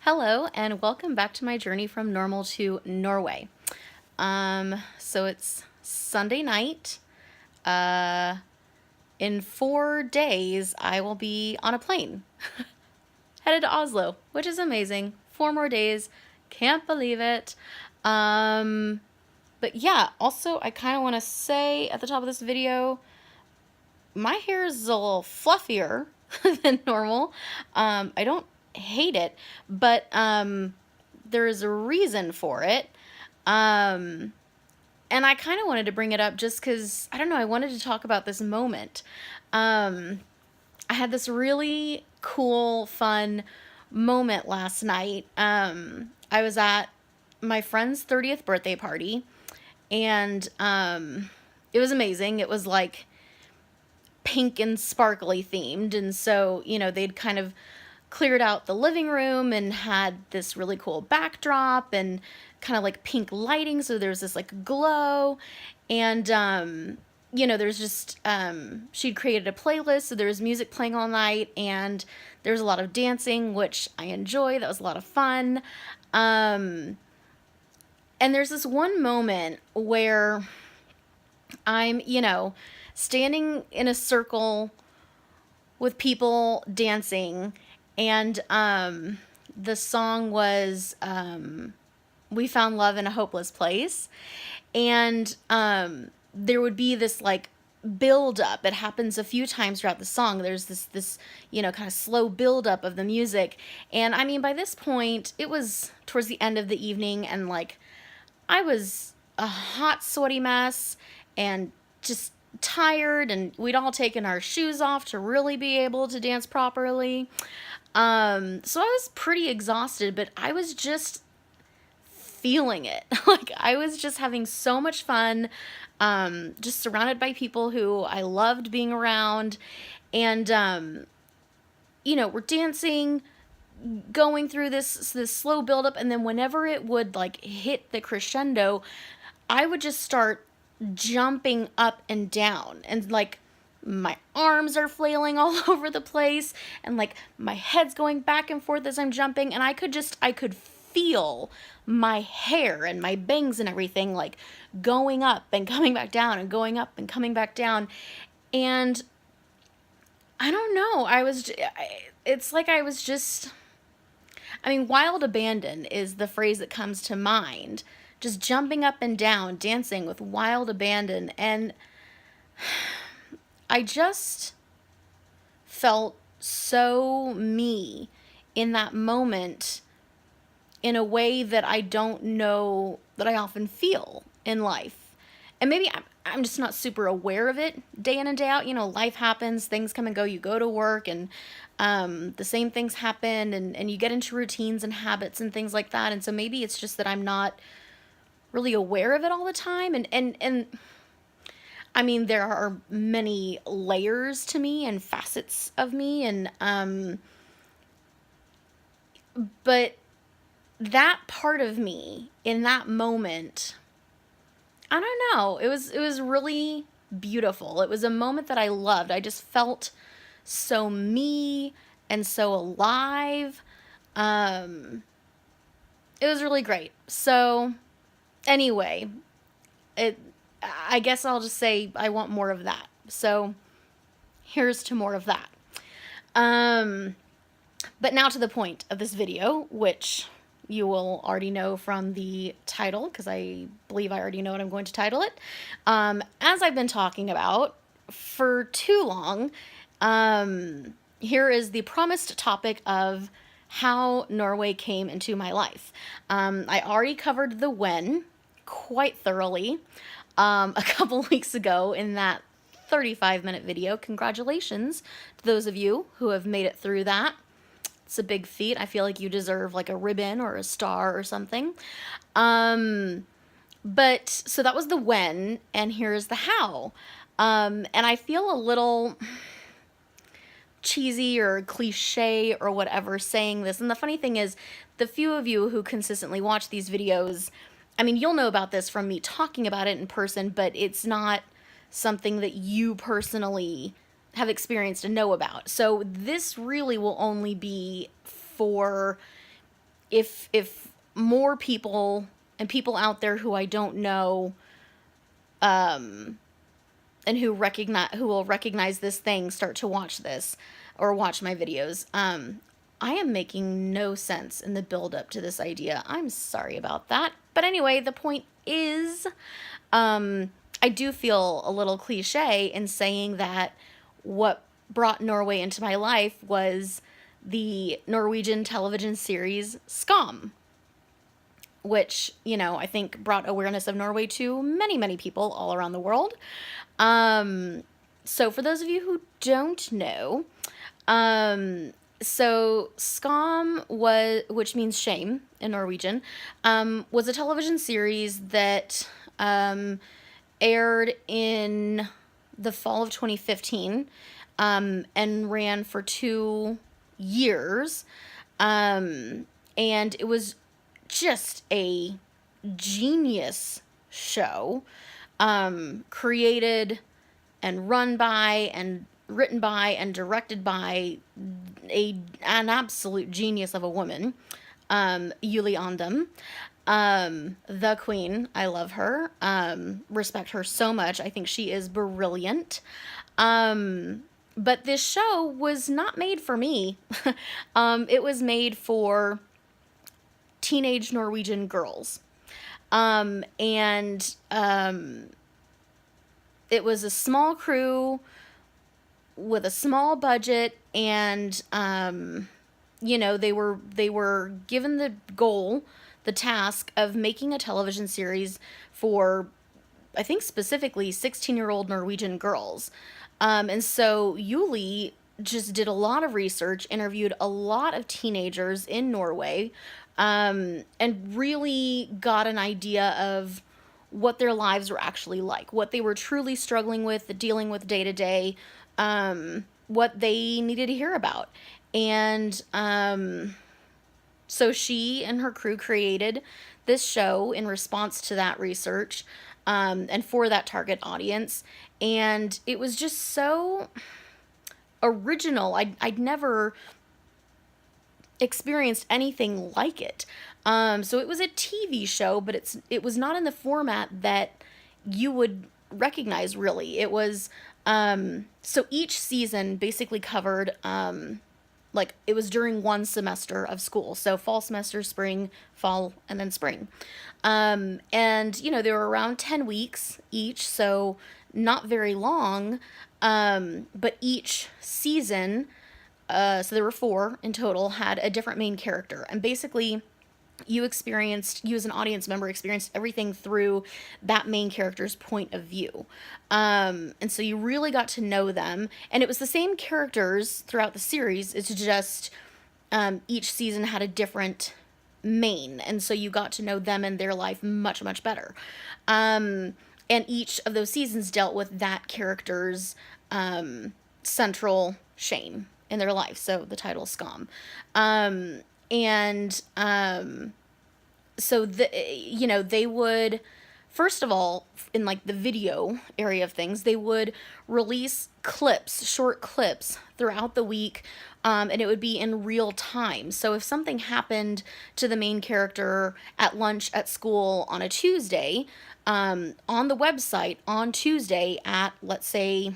Hello and welcome back to my journey from normal to Norway. So it's Sunday night. In 4 days, I will be on a plane headed to Oslo, which is amazing. 4 more days, can't believe it. But yeah, also I kind of want to say at the top of this video, my hair is a little fluffier than normal. I don't hate it, but there is a reason for it. And I kind of wanted to bring it up just because, I don't know, I wanted to talk about this moment. I had this really cool, fun moment last night. I was at my friend's 30th birthday party, and it was amazing. It was like pink and sparkly themed, and so, they'd kind of cleared out the living room and had this really cool backdrop and kind of like pink lighting, so there's this like glow, and there's just she'd created a playlist, so there was music playing all night, and there's a lot of dancing, which I enjoy. That was a lot of fun. And there's this one moment where I'm standing in a circle with people dancing, and the song was We Found Love in a Hopeless Place, and there would be this like build up. It happens a few times throughout the song. There's this kind of slow build up of the music, and I mean, by this point it was towards the end of the evening, and like I was a hot sweaty mess and just tired, and we'd all taken our shoes off to really be able to dance properly. So I was pretty exhausted, but I was just feeling it. Like, I was just having so much fun, just surrounded by people who I loved being around, and we're dancing, going through this slow buildup, and then whenever it would like hit the crescendo, I would just start jumping up and down, and like my arms are flailing all over the place, and like my head's going back and forth as I'm jumping, and I could feel my hair and my bangs and everything like going up and coming back down and going up and coming back down. And I don't know, it's like I was just, I mean, wild abandon is the phrase that comes to mind. Just jumping up and down, dancing with wild abandon. And I just felt so me in that moment in a way that I don't know that I often feel in life. And maybe I'm just not super aware of it day in and day out. Life happens, things come and go, you go to work, and the same things happen, and you get into routines and habits and things like that. And so maybe it's just that I'm not really aware of it all the time. And I mean, there are many layers to me and facets of me, and but that part of me in that moment, I don't know, it was really beautiful. It was a moment that I loved. I just felt so me and so alive. It was really great. So anyway, I guess I'll just say I want more of that. So here's to more of that. But now to the point of this video, which you will already know from the title, because I believe I already know what I'm going to title it. As I've been talking about for too long, here is the promised topic of how Norway came into my life. I already covered the when quite thoroughly a couple weeks ago in that 35-minute video. Congratulations to those of you who have made it through that. It's a big feat. I feel like you deserve like a ribbon or a star or something. But so that was the when, and here's the how. And I feel a little cheesy or cliche or whatever saying this. And the funny thing is, the few of you who consistently watch these videos, I mean, you'll know about this from me talking about it in person, but it's not something that you personally have experienced and know about. So this really will only be for if more people and people out there who I don't know, and who will recognize this thing start to watch this or watch my videos, I am making no sense in the build up to this idea. I'm sorry about that. But anyway, the point is, I do feel a little cliche in saying that what brought Norway into my life was the Norwegian television series SKAM, which, I think brought awareness of Norway to many, many people all around the world. So for those of you who don't know, so SKAM which means shame in Norwegian, was a television series that aired in the fall of 2015, and ran for 2 years, and it was just a genius show, created and run by and written by and directed by an absolute genius of a woman, Julie Andem, the queen. I love her, respect her so much. I think she is brilliant. But this show was not made for me. It was made for teenage Norwegian girls. And it was a small crew with a small budget, and they were given the task of making a television series for, I think, specifically 16-year-old Norwegian girls. And so Julie just did a lot of research, interviewed a lot of teenagers in Norway, and really got an idea of what their lives were actually like, what they were truly struggling with, dealing with day to day, what they needed to hear about. And so she and her crew created this show in response to that research, and for that target audience. And it was just so original. I'd never experienced anything like it. So it was a TV show, but it was not in the format that you would recognize, really. It was, so each season basically covered, it was during one semester of school. So fall semester, spring, fall, and then spring. And, they were around 10 weeks each, so not very long. But each season, so there were 4 in total, had a different main character. And basically, you as an audience member, experienced everything through that main character's point of view. And so you really got to know them. And it was the same characters throughout the series. It's just each season had a different main. And so you got to know them and their life much, much better. And each of those seasons dealt with that character's central shame in their life. So the title is SKAM. So they would, first of all, in the video area of things, they would release short clips throughout the week, and it would be in real time. So if something happened to the main character at lunch at school on a Tuesday, on the website on Tuesday at, let's say,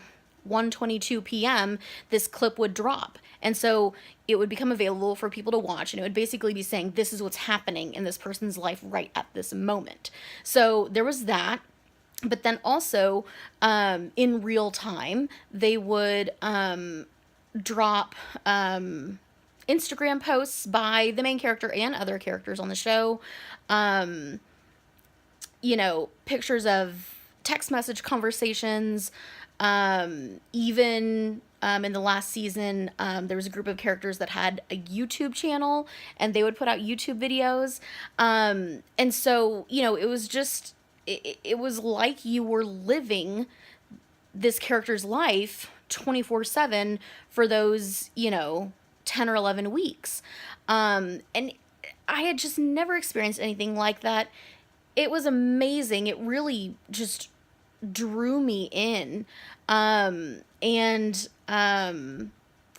1:22 p.m., this clip would drop. And so it would become available for people to watch, and it would basically be saying, this is what's happening in this person's life right at this moment. So there was that. But then also, in real time, they would drop Instagram posts by the main character and other characters on the show. Pictures of text message conversations, even in the last season, there was a group of characters that had a YouTube channel, and they would put out YouTube videos. And so, it was just, it was like you were living this character's life 24/7 for those, 10 or 11 weeks. And I had just never experienced anything like that. It was amazing. It really just drew me in.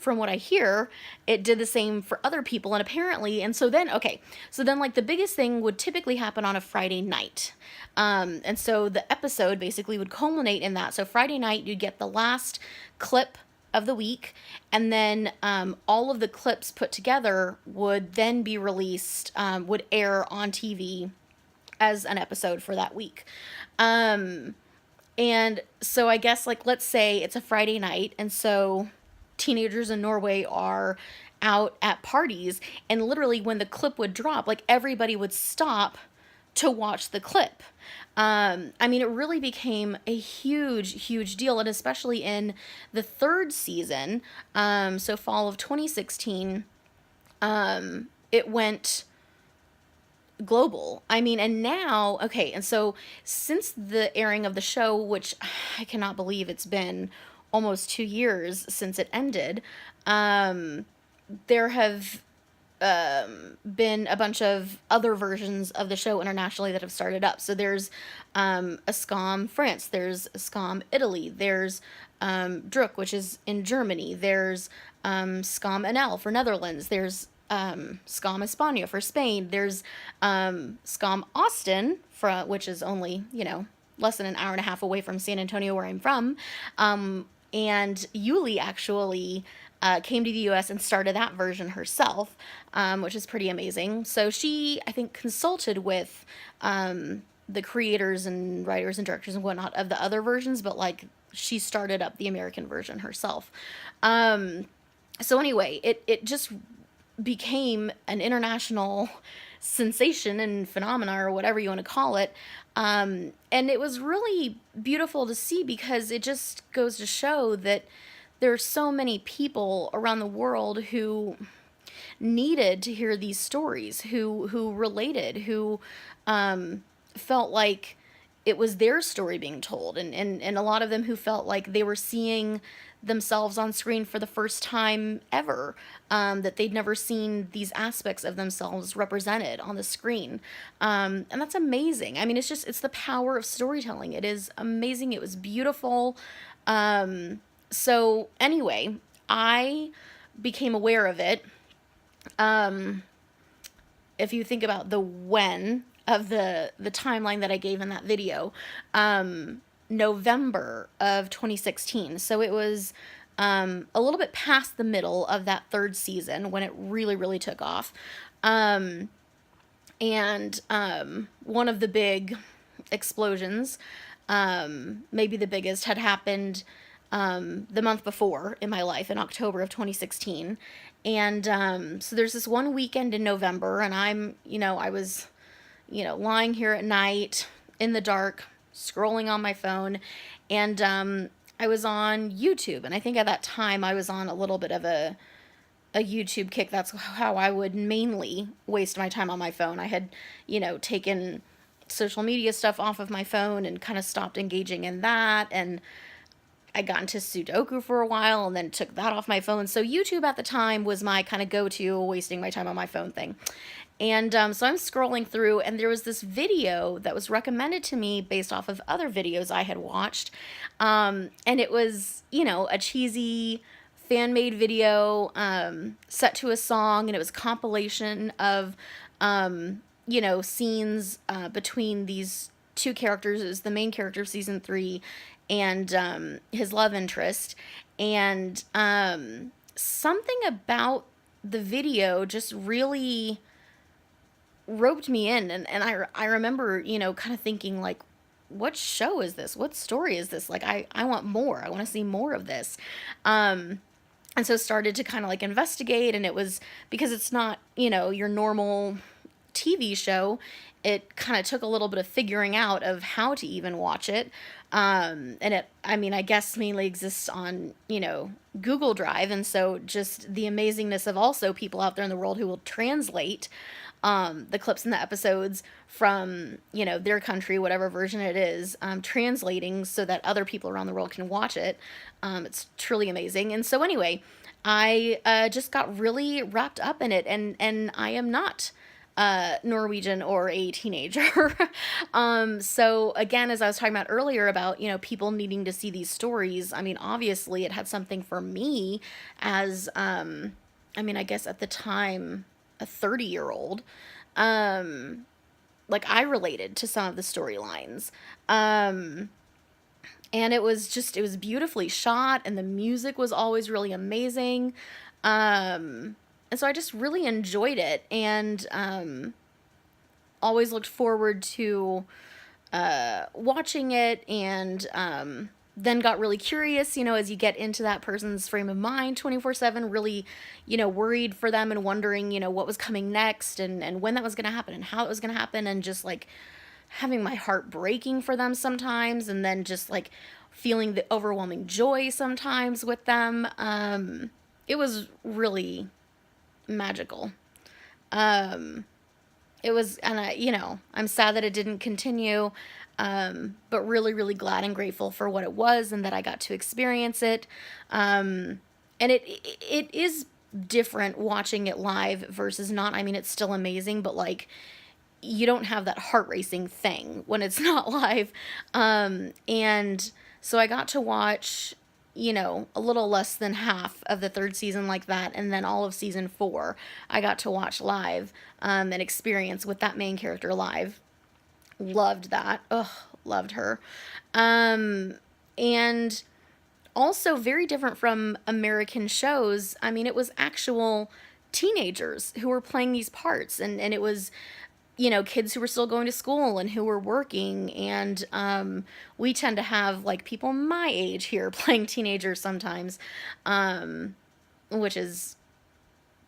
from what I hear, it did the same for other people. And apparently, and so then, okay, so then like the biggest thing would typically happen on a Friday night. And so the episode basically would culminate in that. So Friday night, you'd get the last clip of the week, and then all of the clips put together would then be released, would air on TV as an episode for that week. And so I guess, like, let's say it's a Friday night, and so teenagers in Norway are out at parties, and literally when the clip would drop, like, everybody would stop to watch the clip. I mean, it really became a huge, huge deal, and especially in the third season, so fall of 2016, it went global. I mean, and now, okay, and so since the airing of the show, which I cannot believe it's been almost 2 years since it ended, there have been a bunch of other versions of the show internationally that have started up. So there's a SKAM France, there's a SKAM Italy, there's Druk, which is in Germany, there's SKAM NL for Netherlands, there's SKAM España for Spain, there's SKAM Austin, which is only, less than an hour and a half away from San Antonio, where I'm from. And Yuli actually came to the US and started that version herself, which is pretty amazing. So she, I think, consulted with the creators and writers and directors and whatnot of the other versions, but like she started up the American version herself. So anyway, it just became an international sensation and phenomena, or whatever you want to call it. And it was really beautiful to see, because it just goes to show that there are so many people around the world who needed to hear these stories, who related, who felt like it was their story being told, and a lot of them who felt like they were seeing themselves on screen for the first time ever, that they'd never seen these aspects of themselves represented on the screen. And that's amazing. I mean, it's the power of storytelling. It is amazing. It was beautiful. So anyway, I became aware of it. If you think about the when of the timeline that I gave in that video, November of 2016. So it was a little bit past the middle of that third season when it really, really took off. And one of the big explosions, maybe the biggest, had happened the month before in my life, in October of 2016. And so there's this one weekend in November, and I was, lying here at night in the dark, scrolling on my phone, and I was on YouTube, and I think at that time I was on a little bit of a YouTube kick. That's how I would mainly waste my time on my phone. I had, taken social media stuff off of my phone and kind of stopped engaging in that, and I got into Sudoku for a while and then took that off my phone. So YouTube at the time was my kind of go-to wasting my time on my phone thing. And so I'm scrolling through, and there was this video that was recommended to me based off of other videos I had watched. And it was, a cheesy fan-made video set to a song, and it was a compilation of, scenes between these two characters. It was the main character of season 3 and his love interest. And something about the video just really roped me in, and I remember, kind of thinking, like, what show is this? What story is this? Like, I want more. I want to see more of this. And so started to kind of like investigate, and it was, because it's not, your normal TV show, it kind of took a little bit of figuring out of how to even watch it. And I guess mainly exists on, Google Drive. And so just the amazingness of also people out there in the world who will translate the clips and the episodes from, their country, whatever version it is, translating so that other people around the world can watch it. It's truly amazing. And so anyway, I just got really wrapped up in it, and I am not Norwegian or a teenager. So again, as I was talking about earlier about, people needing to see these stories, I mean, obviously it had something for me as, I guess at the time, a 30-year-old. Like I related to some of the storylines. And it was beautifully shot, and the music was always really amazing. And so I just really enjoyed it, and always looked forward to watching it, and then got really curious, as you get into that person's frame of mind 24/7, really, worried for them and wondering, what was coming next, and when that was going to happen and how it was going to happen, and just like having my heart breaking for them sometimes, and then just like feeling the overwhelming joy sometimes with them. It was really magical. Um, it was, and I'm sad that it didn't continue, but really, really glad and grateful for what it was and that I got to experience it. And it is different watching it live versus not. I mean, it's still amazing, but like, you don't have that heart racing thing when it's not live. And so I got to watch, a little less than half of the third season like that. And then all of season 4, I got to watch live, and experience with that main character live. Loved that. Ugh, loved her. And also very different from American shows. I mean, it was actual teenagers who were playing these parts, and it was, kids who were still going to school and who were working. And we tend to have like people my age here playing teenagers sometimes, which is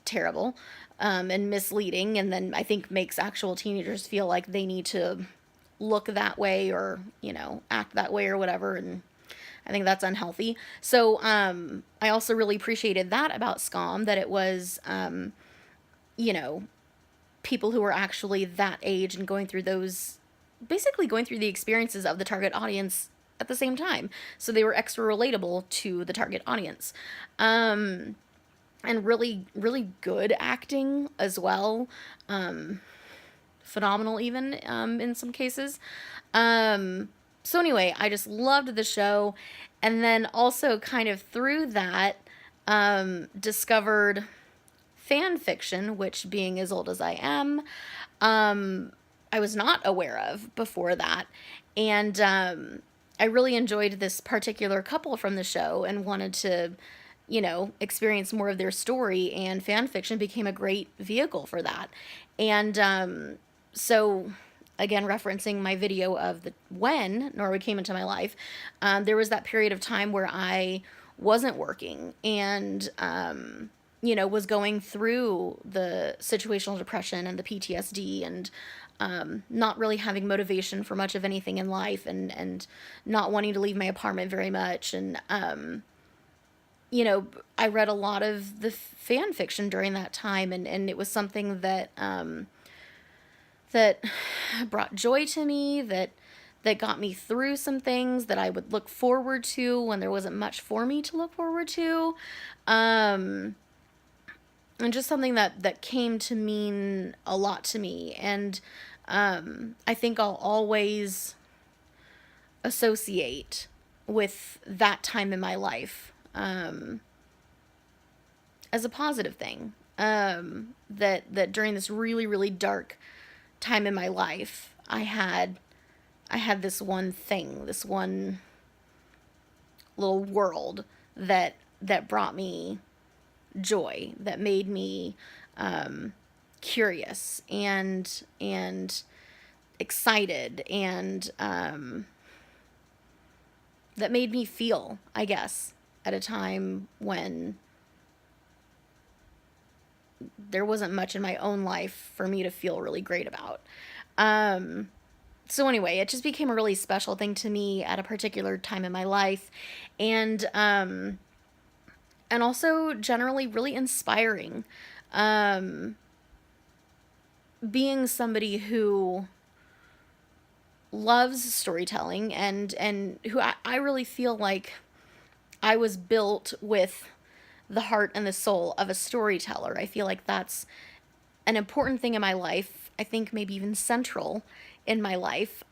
terrible, and misleading. And then I think makes actual teenagers feel like they need to look that way or, act that way or whatever. And I think that's unhealthy. So I also really appreciated that about SKAM, that it was, you know, people who were actually that age and going through those, basically going through the experiences of the target audience at the same time. So they were extra relatable to the target audience. And really, really good acting as well. Phenomenal even, in some cases. So anyway, I just loved the show. And then also kind of through that, discovered fan fiction, which, being as old as I am, I was not aware of before that. And I really enjoyed this particular couple from the show and wanted to, experience more of their story, and fan fiction became a great vehicle for that. And so, again, referencing my video of when Norway came into my life, there was that period of time where I wasn't working and, was going through the situational depression and the PTSD, and not really having motivation for much of anything in life, and not wanting to leave my apartment very much. And, I read a lot of the fan fiction during that time, and it was something that, that brought joy to me, that got me through some things that I would look forward to when there wasn't much for me to look forward to. And just something that came to mean a lot to me. And I think I'll always associate with that time in my life, as a positive thing. That during this really, really dark time in my life, I had this one thing, this one little world that brought me joy, that made me curious and excited, and that made me feel, I guess, at a time when there wasn't much in my own life for me to feel really great about. So anyway, it just became a really special thing to me at a particular time in my life, and also generally really inspiring. Being somebody who loves storytelling, and who I really feel like I was built with the heart and the soul of a storyteller. I feel like that's an important thing in my life, I think maybe even central in my life,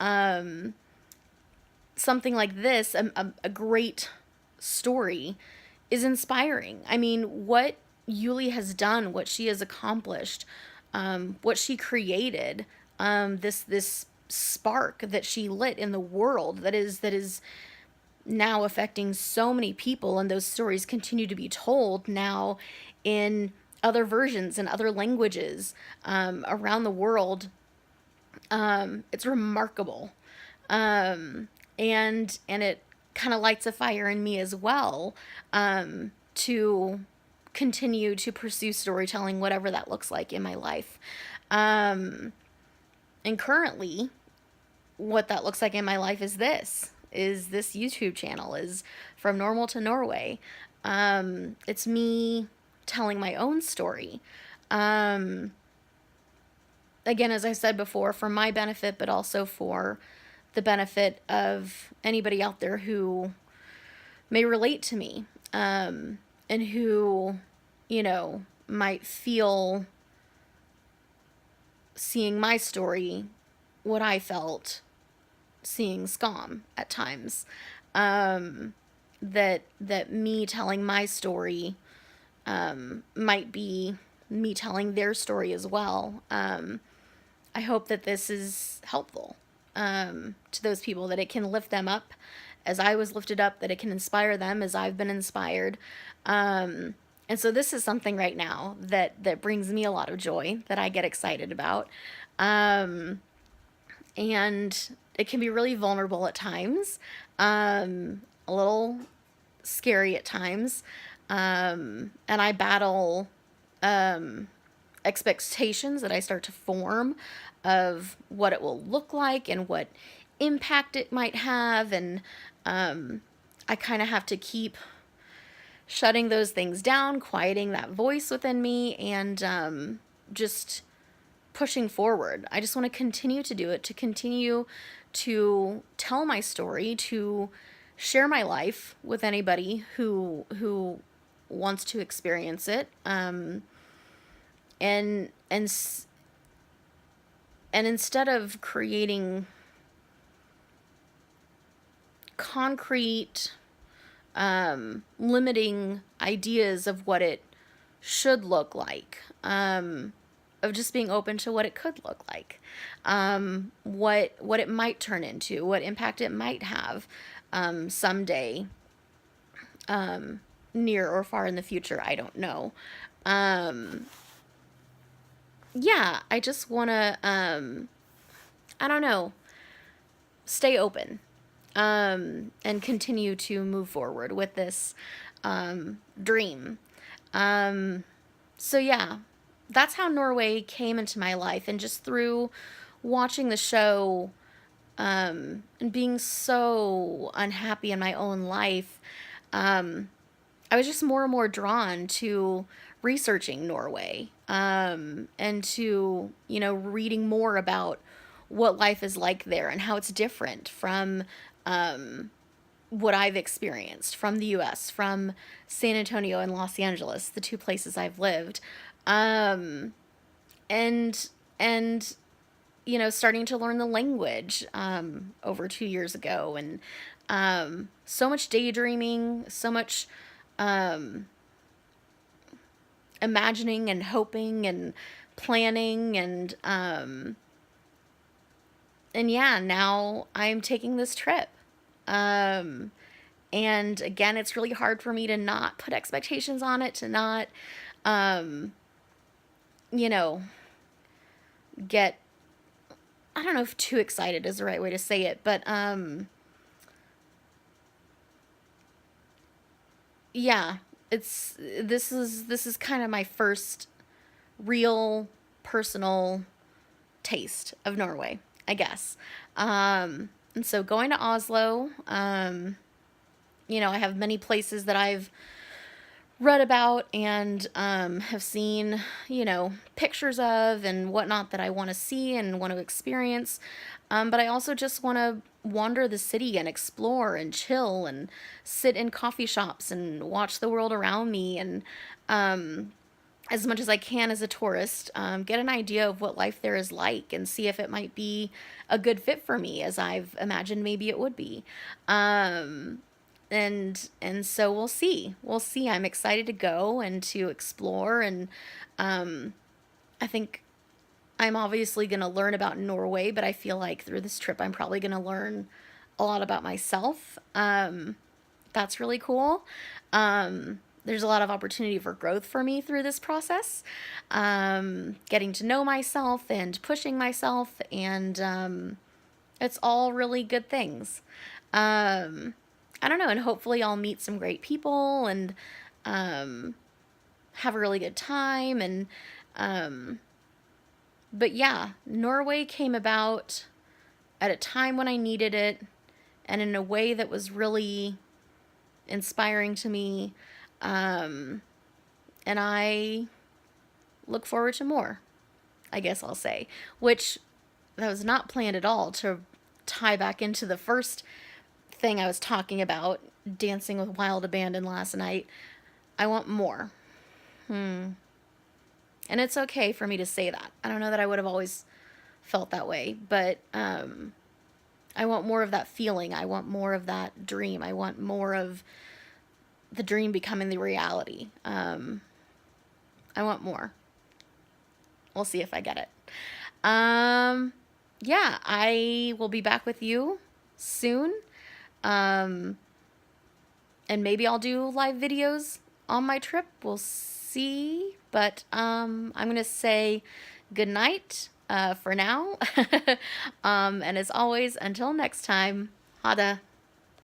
something like this, a great story, is inspiring. I mean, what Yuli has done, what she has accomplished, what she created, this spark that she lit in the world that is now affecting so many people, and those stories continue to be told now in other versions and other languages around the world. It's remarkable, and it kind of lights a fire in me as well, to continue to pursue storytelling, whatever that looks like in my life. And currently, what that looks like in my life is this YouTube channel, is From Normal to Norway. It's me telling my own story. Again, as I said before, for my benefit, but also for the benefit of anybody out there who may relate to me, and who, might feel, seeing my story, what I felt seeing SKAM at times. That me telling my story might be me telling their story as well. I hope that this is helpful to those people, that it can lift them up as I was lifted up, that it can inspire them as I've been inspired. And so this is something right now that brings me a lot of joy, that I get excited about. And it can be really vulnerable at times, a little scary at times. And I battle expectations that I start to form of what it will look like and what impact it might have. And I kind of have to keep shutting those things down, quieting that voice within me, and just pushing forward. I just want to continue to do it, to continue to tell my story, to share my life with anybody who wants to experience it. And instead of creating concrete, limiting ideas of what it should look like, of just being open to what it could look like, what it might turn into, what impact it might have someday, near or far in the future, I don't know. Yeah, I just want to, I don't know, stay open, and continue to move forward with this dream. So yeah, that's how Norway came into my life, and just through watching the show, and being so unhappy in my own life, I was just more and more drawn to researching Norway, and to, reading more about what life is like there and how it's different from what I've experienced from the US, from San Antonio and Los Angeles, the two places I've lived. And starting to learn the language over 2 years ago, and so much daydreaming, so much imagining and hoping and planning, and yeah, now I'm taking this trip. And again, it's really hard for me to not put expectations on it, to not, get, I don't know if too excited is the right way to say it, but, yeah, this is kind of my first real personal taste of Norway, I guess. And so going to Oslo, I have many places that I've read about and have seen, pictures of and whatnot that I want to see and want to experience. But I also just want to wander the city and explore and chill and sit in coffee shops and watch the world around me, and as much as I can as a tourist, get an idea of what life there is like and see if it might be a good fit for me as I've imagined maybe it would be. Um, and so we'll see. We'll see. I'm excited to go and to explore, and I think I'm obviously going to learn about Norway, but I feel like through this trip I'm probably going to learn a lot about myself. That's really cool. There's a lot of opportunity for growth for me through this process. Getting to know myself and pushing myself, and it's all really good things. I don't know, and hopefully I'll meet some great people and have a really good time. And but yeah, Norway came about at a time when I needed it, and in a way that was really inspiring to me. And I look forward to more, I guess I'll say, which that was not planned at all to tie back into the first thing I was talking about, dancing with wild abandon last night. I want more. And it's okay for me to say that. I don't know that I would have always felt that way, but I want more of that feeling. I want more of that dream. I want more of the dream becoming the reality. I want more. We'll see if I get it. Yeah, I will be back with you soon. And maybe I'll do live videos on my trip. We'll see. But I'm going to say good night for now. And as always, until next time, ha det.